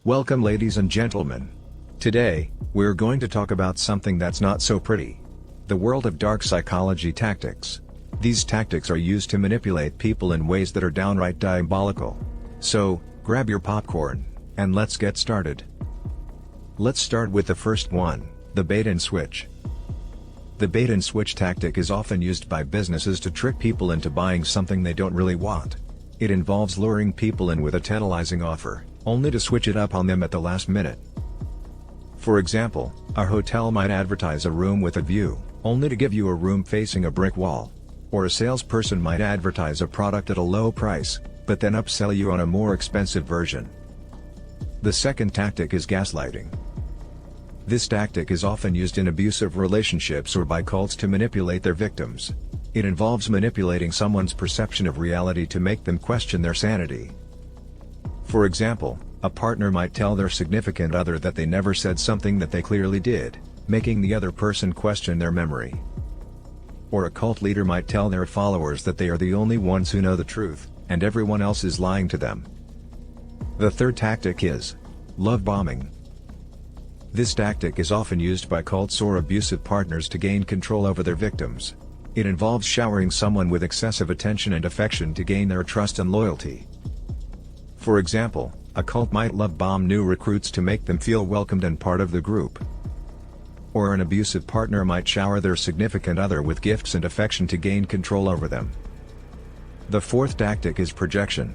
Welcome ladies and gentlemen. Today, we're going to talk about something that's not so pretty. The world of dark psychology tactics. These tactics are used to manipulate people in ways that are downright diabolical. So, grab your popcorn, and let's get started. Let's start with the first one, the bait and switch. The bait and switch tactic is often used by businesses to trick people into buying something they don't really want. It involves luring people in with a tantalizing offer, only to switch it up on them at the last minute. For example, a hotel might advertise a room with a view, only to give you a room facing a brick wall. Or a salesperson might advertise a product at a low price, but then upsell you on a more expensive version. The second tactic is gaslighting. This tactic is often used in abusive relationships or by cults to manipulate their victims. It involves manipulating someone's perception of reality to make them question their sanity. For example, a partner might tell their significant other that they never said something that they clearly did, making the other person question their memory. Or a cult leader might tell their followers that they are the only ones who know the truth, and everyone else is lying to them. The third tactic is love bombing. This tactic is often used by cults or abusive partners to gain control over their victims. It involves showering someone with excessive attention and affection to gain their trust and loyalty. For example, a cult might love bomb new recruits to make them feel welcomed and part of the group. Or an abusive partner might shower their significant other with gifts and affection to gain control over them. The fourth tactic is projection.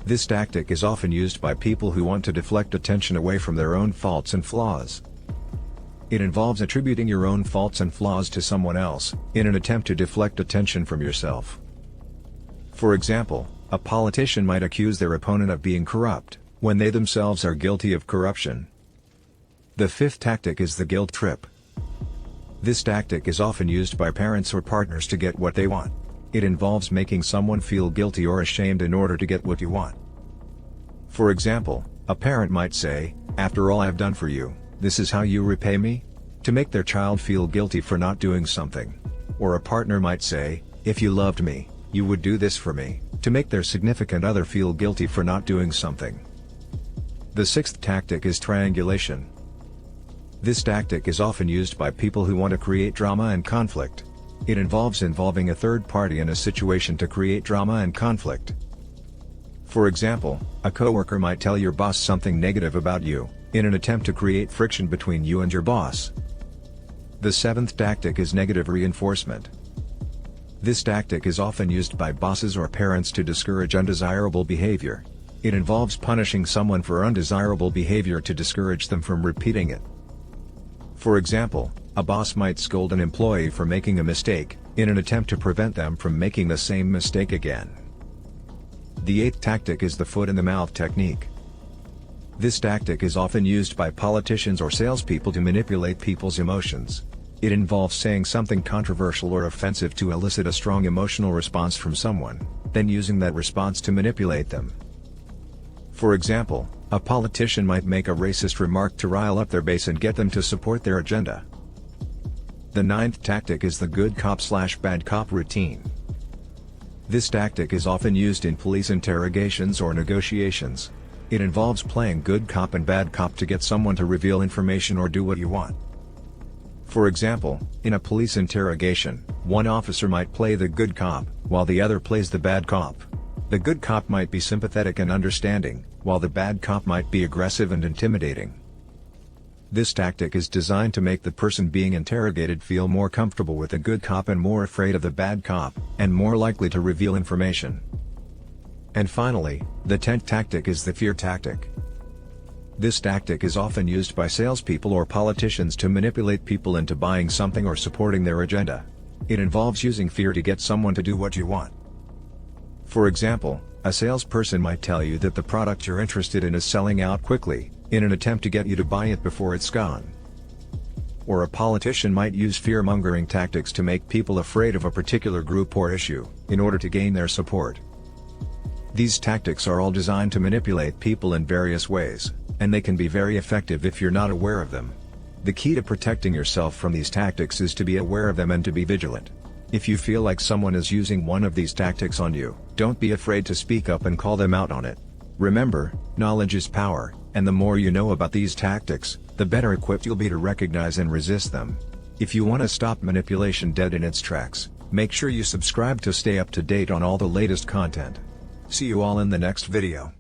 This tactic is often used by people who want to deflect attention away from their own faults and flaws. It involves attributing your own faults and flaws to someone else, in an attempt to deflect attention from yourself. For example, a politician might accuse their opponent of being corrupt, when they themselves are guilty of corruption. The fifth tactic is the guilt trip. This tactic is often used by parents or partners to get what they want. It involves making someone feel guilty or ashamed in order to get what you want. For example, a parent might say, "After all I've done for you, this is how you repay me?" to make their child feel guilty for not doing something. Or a partner might say, "If you loved me, you would do this for me," to make their significant other feel guilty for not doing something. The sixth tactic is triangulation. This tactic is often used by people who want to create drama and conflict. It involves involving a third party in a situation to create drama and conflict. For example, a coworker might tell your boss something negative about you, in an attempt to create friction between you and your boss. The seventh tactic is negative reinforcement. This tactic is often used by bosses or parents to discourage undesirable behavior. It involves punishing someone for undesirable behavior to discourage them from repeating it. For example, a boss might scold an employee for making a mistake, in an attempt to prevent them from making the same mistake again. The eighth tactic is the foot in the mouth technique. This tactic is often used by politicians or salespeople to manipulate people's emotions. It involves saying something controversial or offensive to elicit a strong emotional response from someone, then using that response to manipulate them. For example, a politician might make a racist remark to rile up their base and get them to support their agenda. The ninth tactic is the good cop/bad cop routine. This tactic is often used in police interrogations or negotiations. It involves playing good cop and bad cop to get someone to reveal information or do what you want. For example, in a police interrogation, one officer might play the good cop, while the other plays the bad cop. The good cop might be sympathetic and understanding, while the bad cop might be aggressive and intimidating. This tactic is designed to make the person being interrogated feel more comfortable with the good cop and more afraid of the bad cop, and more likely to reveal information. And finally, the 10th tactic is the fear tactic. This tactic is often used by salespeople or politicians to manipulate people into buying something or supporting their agenda. It involves using fear to get someone to do what you want. For example, a salesperson might tell you that the product you're interested in is selling out quickly, in an attempt to get you to buy it before it's gone. Or a politician might use fear-mongering tactics to make people afraid of a particular group or issue, in order to gain their support. These tactics are all designed to manipulate people in various ways, and they can be very effective if you're not aware of them. The key to protecting yourself from these tactics is to be aware of them and to be vigilant. If you feel like someone is using one of these tactics on you, don't be afraid to speak up and call them out on it. Remember, knowledge is power, And the more you know about these tactics, the better equipped you'll be to recognize and resist them. If you want to stop manipulation dead in its tracks, make sure you subscribe to stay up to date on all the latest content. See you all in the next video.